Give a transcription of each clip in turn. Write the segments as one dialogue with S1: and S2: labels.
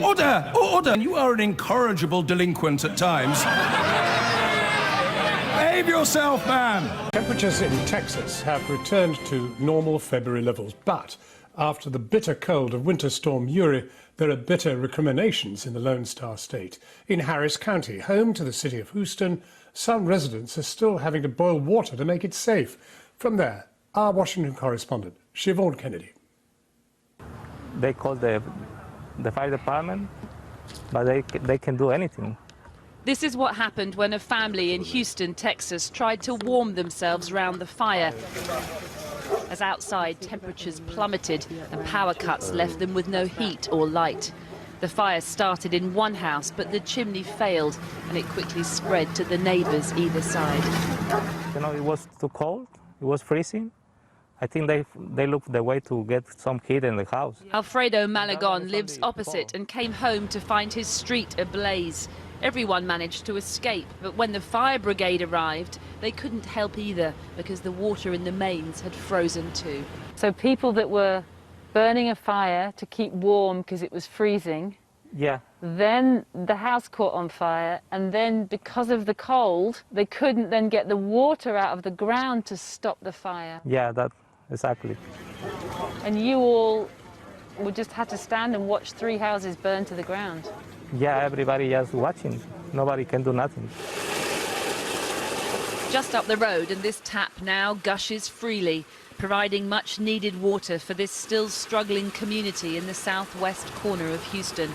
S1: Order! Order! You are an incorrigible delinquent at times. Behave yourself, man!
S2: Temperatures in Texas have returned to normal February levels, but after the bitter cold of Winter Storm Uri, there are bitter recriminations in the Lone Star State. In Harris County, home to the city of Houston, some residents are still having to boil water to make it safe. From there, our Washington correspondent, Siobhan Kennedy.
S3: They called the fire department, but they can do anything.
S4: This is what happened when a family in Houston, Texas, tried to warm themselves round the fire. As outside temperatures plummeted and power cuts left them with no heat or light. The fire started in one house, but the chimney failed and it quickly spread to the neighbors either side.
S3: You know, it was too cold, it was freezing. I think they looked the way to get some heat in the house.
S4: Alfredo Malagon lives opposite and came home to find his street ablaze. Everyone managed to escape, but when the fire brigade arrived, they couldn't help either because the water in the mains had frozen too. So people that were burning a fire to keep warm because it was freezing.
S3: Yeah. Then
S4: the house caught on fire, and then because of the cold, they couldn't then get the water out of the ground to stop the fire.
S3: Yeah, exactly.
S4: And you all would just have to stand and watch 3 houses burn to the ground.
S3: Yeah, everybody just watching. Nobody can do nothing.
S4: Just up the road, and this tap now gushes freely, providing much needed water for this still struggling community in the southwest corner of Houston.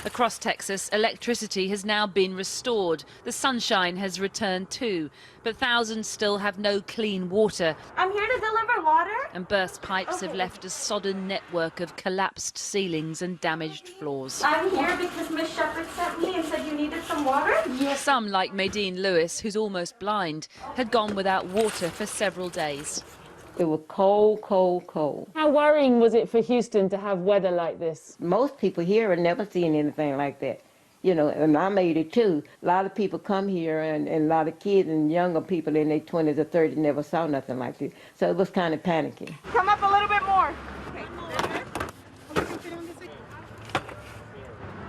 S4: Across Texas, electricity has now been restored. The sunshine has returned too, but thousands still have no clean water.
S5: I'm here to deliver water.
S4: And burst pipes have left a sodden network of collapsed ceilings and damaged floors.
S5: I'm here because Miss Shepherd sent me and said you needed some water.
S4: Yes. Some, like Maydeen Lewis, who's almost blind, had gone without water for several days.
S6: It was cold, cold, cold.
S4: How worrying was it for Houston to have weather like this?
S6: Most people here have never seen anything like that. You know, and I made it too. A lot of people come here, and a lot of kids and younger people in their 20s or 30s never saw nothing like this. So it was kind of panicky.
S5: Come up a little bit more.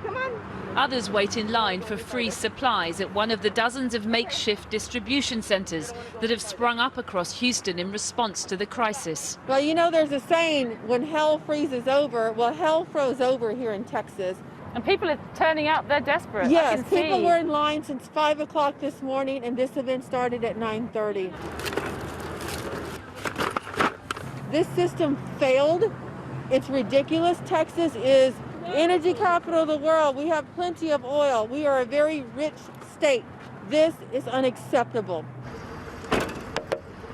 S5: Come on.
S4: Others wait in line for free supplies at one of the dozens of makeshift distribution centers that have sprung up across Houston in response to the crisis.
S7: Well, you know, there's a saying, when hell freezes over, well, hell froze over here in Texas.
S4: And people are turning out, they're desperate.
S7: Yes, people were in line since 5 o'clock this morning, and this event started at 9:30. This system failed. It's ridiculous. Texas is energy capital of the world. We have plenty of oil. We are a very rich state. This is unacceptable.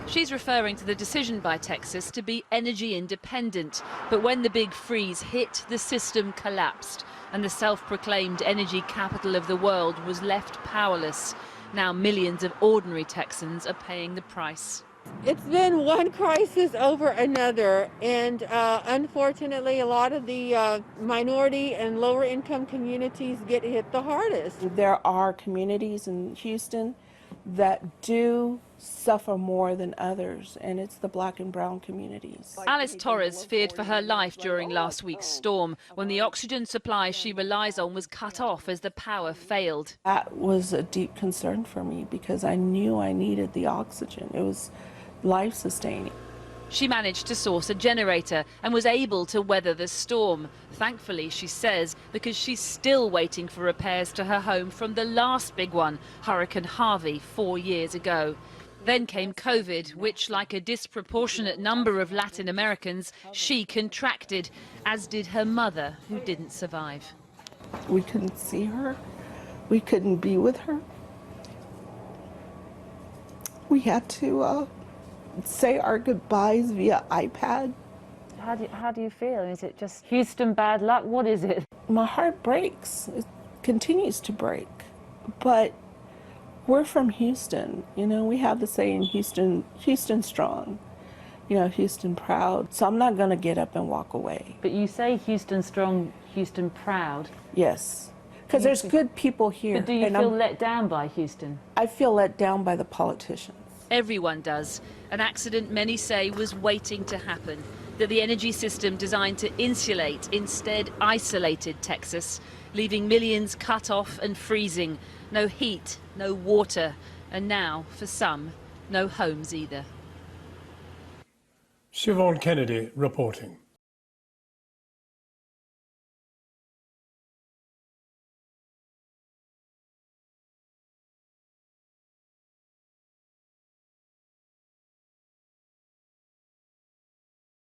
S4: She's referring to the decision by Texas to be energy independent. But when the big freeze hit, the system collapsed and the self-proclaimed energy capital of the world was left powerless. Now millions of ordinary Texans are paying the price.
S7: It's been one crisis over another, and unfortunately a lot of the minority and lower income communities get hit the hardest.
S8: There are communities in Houston that do suffer more than others, and it's the black and brown communities.
S4: Alice Torres feared for her life during last week's storm when the oxygen supply she relies on was cut off as the power failed.
S8: That was a deep concern for me because I knew I needed the oxygen. It was life-sustaining.
S4: She managed to source a generator and was able to weather the storm. Thankfully, she says, because she's still waiting for repairs to her home from the last big one, Hurricane Harvey, 4 years ago. Then came COVID, which, like a disproportionate number of Latin Americans, she contracted, as did her mother, who didn't survive.
S8: We couldn't see her. We couldn't be with her. We had to say our goodbyes via iPad.
S4: How do you feel? Is it just Houston bad luck? What is it?
S8: My heart breaks. It continues to break. But we're from Houston. You know, we have the saying, Houston strong. You know, Houston proud. So I'm not going to get up and walk away.
S4: But you say Houston strong, Houston proud.
S8: Yes. Because there's good people here.
S4: But do you feel let down by Houston?
S8: I feel let down by the politicians.
S4: Everyone does. An accident many say was waiting to happen. that the energy system designed to insulate instead isolated Texas, leaving millions cut off and freezing. No heat, no water, and now, for some, no homes either.
S2: Siobhan Kennedy reporting.